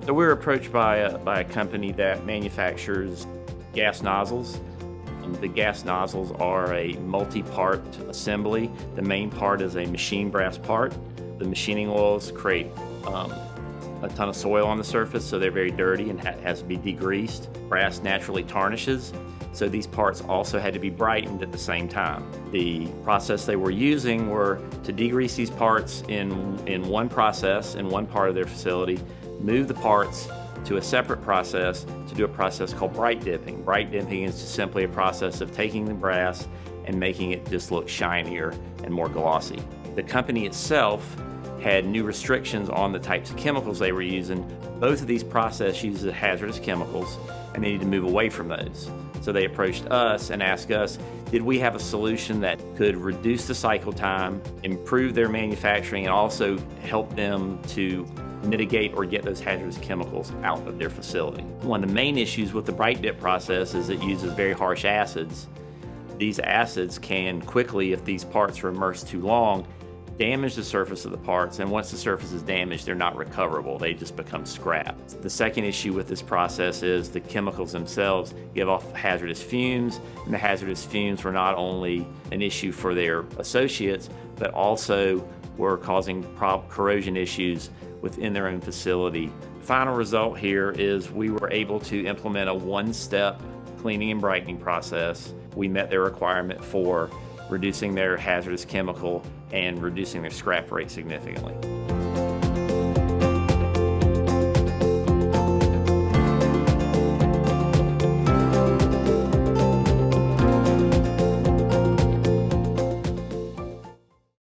So we were approached by a company that manufactures gas nozzles. The gas nozzles are a multi-part assembly. The main part is a machine brass part. The machining oils create a ton of soil on the surface, so they're very dirty and has to be degreased. Brass naturally tarnishes, so these parts also had to be brightened at the same time. The process they were using were to degrease these parts in one process, in one part of their facility, move the parts to a separate process to do a process called bright dipping. Bright dipping is just simply a process of taking the brass and making it just look shinier and more glossy. The company itself had new restrictions on the types of chemicals they were using. Both of these processes use hazardous chemicals, and they need to move away from those. So they approached us and asked us, did we have a solution that could reduce the cycle time, improve their manufacturing, and also help them to mitigate or get those hazardous chemicals out of their facility. One of the main issues with the bright dip process is it uses very harsh acids. These acids can quickly, if these parts are immersed too long, damage the surface of the parts, and once the surface is damaged, they're not recoverable. They just become scrap. The second issue with this process is the chemicals themselves give off hazardous fumes, and the hazardous fumes were not only an issue for their associates, but also were causing corrosion issues within their own facility. Final result here is we were able to implement a one-step cleaning and brightening process. We met their requirement for reducing their hazardous chemical and reducing their scrap rate significantly.